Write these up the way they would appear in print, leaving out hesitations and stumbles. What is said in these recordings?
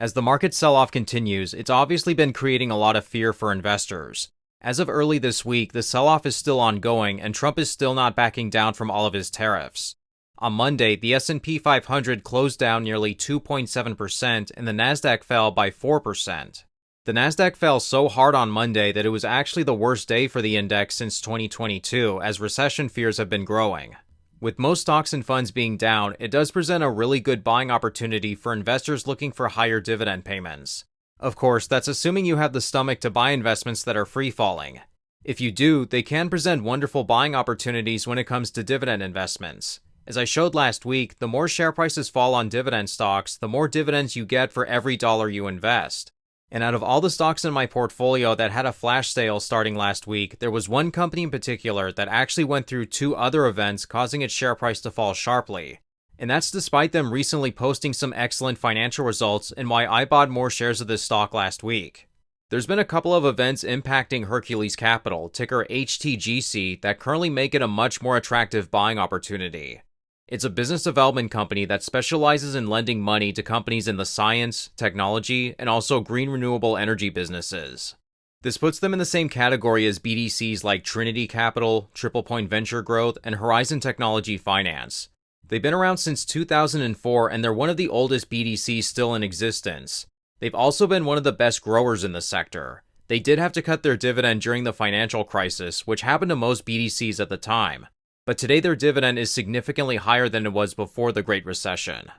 As the market sell-off continues, it's obviously been creating a lot of fear for investors. As of early this week, the sell-off is still ongoing, and Trump is still not backing down from all of his tariffs. On Monday, the S&P 500 closed down nearly 2.7%, and the NASDAQ fell by 4%. The NASDAQ fell so hard on Monday that it was actually the worst day for the index since 2022, as recession fears have been growing. With most stocks and funds being down, it does present a really good buying opportunity for investors looking for higher dividend payments. Of course, that's assuming you have the stomach to buy investments that are free-falling. If you do, they can present wonderful buying opportunities when it comes to dividend investments. As I showed last week, the more share prices fall on dividend stocks, the more dividends you get for every dollar you invest. And out of all the stocks in my portfolio that had a flash sale starting last week, there was one company in particular that actually went through two other events causing its share price to fall sharply. And that's despite them recently posting some excellent financial results, and why I bought more shares of this stock last week. There's been a couple of events impacting Hercules Capital, ticker HTGC, that currently make it a much more attractive buying opportunity. It's a business development company that specializes in lending money to companies in the science, technology, and also green renewable energy businesses. This puts them in the same category as BDCs like Trinity Capital, Triple Point Venture Growth, and Horizon Technology Finance. They've been around since 2004, and they're one of the oldest BDCs still in existence. They've also been one of the best growers in the sector. They did have to cut their dividend during the financial crisis, which happened to most BDCs at the time. But today their dividend is significantly higher than it was before the Great Recession.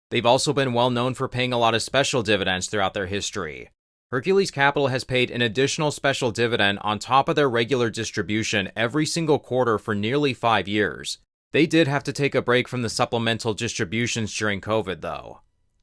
They've also been well known for paying a lot of special dividends throughout their history. Hercules Capital has paid an additional special dividend on top of their regular distribution every single quarter for nearly 5 years. They did have to take a break from the supplemental distributions during COVID, though.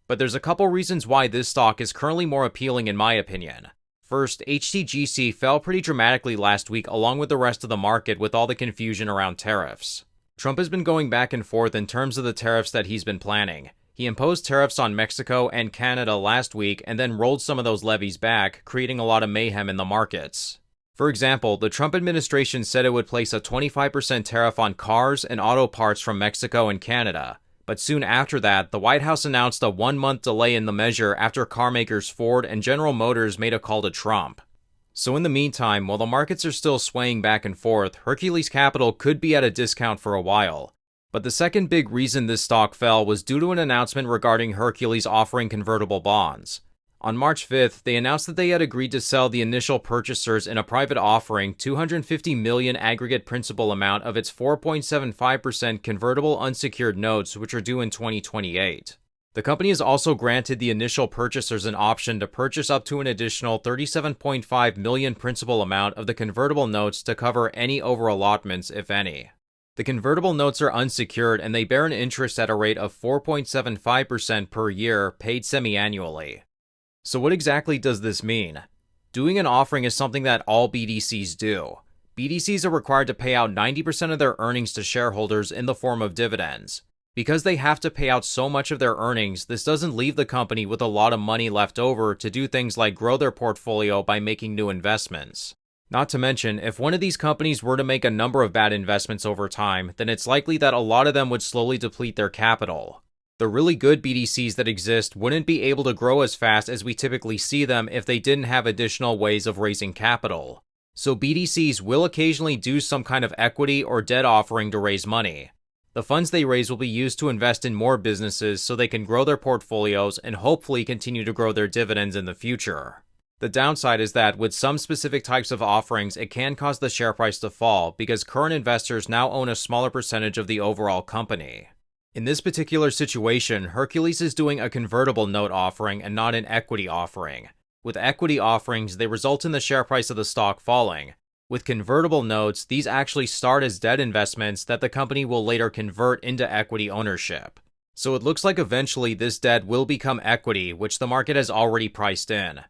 But there's a couple reasons why this stock is currently more appealing in my opinion. First, HTGC fell pretty dramatically last week along with the rest of the market with all the confusion around tariffs. Trump has been going back and forth in terms of the tariffs that he's been planning. He imposed tariffs on Mexico and Canada last week and then rolled some of those levies back, creating a lot of mayhem in the markets. For example, the Trump administration said it would place a 25% tariff on cars and auto parts from Mexico and Canada. But soon after that, the White House announced a 1-month delay in the measure after carmakers Ford and General Motors made a call to Trump. So in the meantime, while the markets are still swaying back and forth, Hercules Capital could be at a discount for a while. But the second big reason this stock fell was due to an announcement regarding Hercules offering convertible bonds. On March 5th, they announced that they had agreed to sell the initial purchasers in a private offering $250 million aggregate principal amount of its 4.75% convertible unsecured notes, which are due in 2028. The company has also granted the initial purchasers an option to purchase up to an additional $37.5 million principal amount of the convertible notes to cover any over-allotments, if any. The convertible notes are unsecured and they bear an interest at a rate of 4.75% per year, paid semi-annually. So what exactly does this mean? Doing an offering is something that all BDCs do. BDCs are required to pay out 90% of their earnings to shareholders in the form of dividends. Because they have to pay out so much of their earnings, this doesn't leave the company with a lot of money left over to do things like grow their portfolio by making new investments. Not to mention, if one of these companies were to make a number of bad investments over time, then it's likely that a lot of them would slowly deplete their capital. The really good BDCs that exist wouldn't be able to grow as fast as we typically see them if they didn't have additional ways of raising capital. So BDCs will occasionally do some kind of equity or debt offering to raise money. The funds they raise will be used to invest in more businesses so they can grow their portfolios and hopefully continue to grow their dividends in the future. The downside is that with some specific types of offerings, it can cause the share price to fall because current investors now own a smaller percentage of the overall company. In this particular situation, Hercules is doing a convertible note offering and not an equity offering. With equity offerings, they result in the share price of the stock falling. With convertible notes, these actually start as debt investments that the company will later convert into equity ownership. So it looks like eventually this debt will become equity, which the market has already priced in.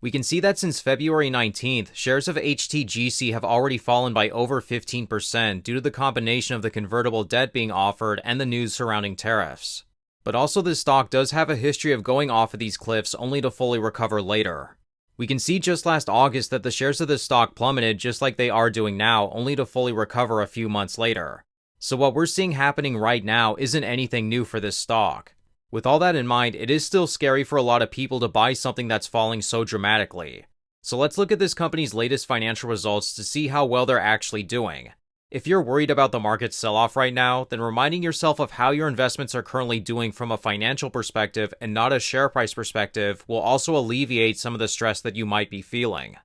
We can see that since February 19th, shares of HTGC have already fallen by over 15% due to the combination of the convertible debt being offered and the news surrounding tariffs. But also this stock does have a history of going off of these cliffs only to fully recover later. We can see just last August that the shares of this stock plummeted just like they are doing now, only to fully recover a few months later. So what we're seeing happening right now isn't anything new for this stock. With all that in mind, it is still scary for a lot of people to buy something that's falling so dramatically. So let's look at this company's latest financial results to see how well they're actually doing. If you're worried about the market sell-off right now, then reminding yourself of how your investments are currently doing from a financial perspective and not a share price perspective will also alleviate some of the stress that you might be feeling.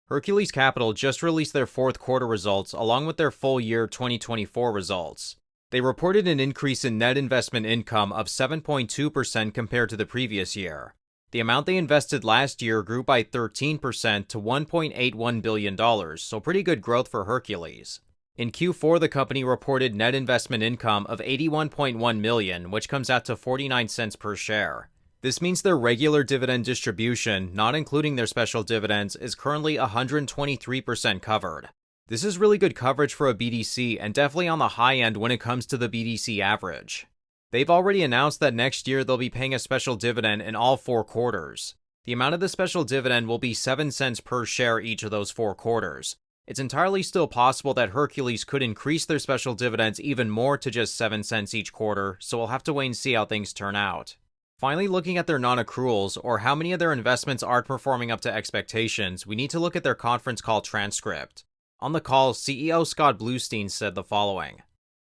Hercules Capital just released their fourth quarter results along with their full year 2024 results. They reported an increase in net investment income of 7.2% compared to the previous year. The amount they invested last year grew by 13% to $1.81 billion, so pretty good growth for Hercules. In Q4, the company reported net investment income of $81.1 million, which comes out to 49 cents per share. This means their regular dividend distribution, not including their special dividends, is currently 123% covered. This is really good coverage for a BDC and definitely on the high end when it comes to the BDC average. They've already announced that next year they'll be paying a special dividend in all 4 quarters. The amount of the special dividend will be 7 cents per share each of those 4 quarters. It's entirely still possible that Hercules could increase their special dividends even more to just 7 cents each quarter, so we'll have to wait and see how things turn out. Finally, looking at their non-accruals, or how many of their investments aren't performing up to expectations, we need to look at their conference call transcript. On the call, CEO Scott Bluestein said the following.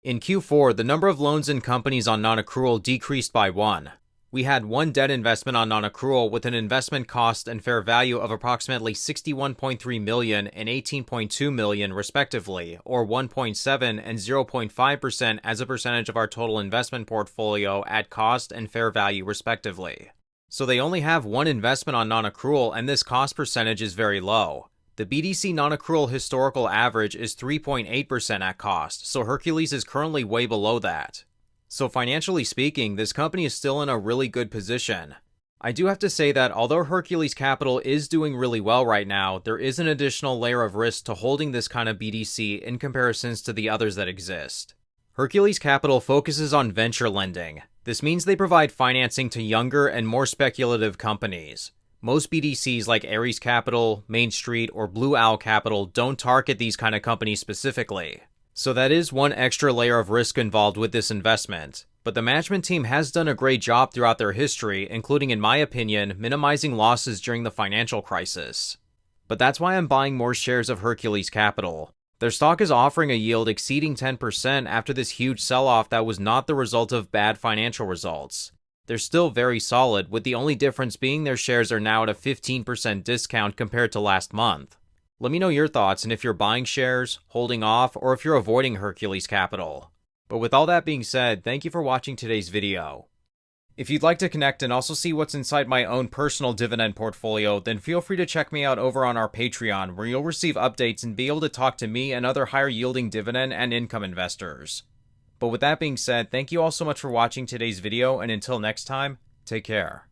In Q4, the number of loans and companies on non-accrual decreased by 1. We had 1 debt investment on non-accrual with an investment cost and fair value of approximately $61.3 million and $18.2 million respectively, or 1.7 and 0.5% as a percentage of our total investment portfolio at cost and fair value respectively. So they only have 1 investment on non-accrual and this cost percentage is very low. The BDC non-accrual historical average is 3.8% at cost, so Hercules is currently way below that. So financially speaking, this company is still in a really good position. I do have to say that although Hercules Capital is doing really well right now, there is an additional layer of risk to holding this kind of BDC in comparisons to the others that exist. Hercules Capital focuses on venture lending. This means they provide financing to younger and more speculative companies. Most BDCs like Ares Capital, Main Street, or Blue Owl Capital don't target these kind of companies specifically. So that is one extra layer of risk involved with this investment. But the management team has done a great job throughout their history, including, in my opinion, minimizing losses during the financial crisis. But that's why I'm buying more shares of Hercules Capital. Their stock is offering a yield exceeding 10% after this huge sell-off that was not the result of bad financial results. They're still very solid, with the only difference being their shares are now at a 15% discount compared to last month. Let me know your thoughts and if you're buying shares, holding off, or if you're avoiding Hercules Capital. But with all that being said, thank you for watching today's video. If you'd like to connect and also see what's inside my own personal dividend portfolio, then feel free to check me out over on our Patreon, where you'll receive updates and be able to talk to me and other higher yielding dividend and income investors. But with that being said, thank you all so much for watching today's video, and until next time, take care.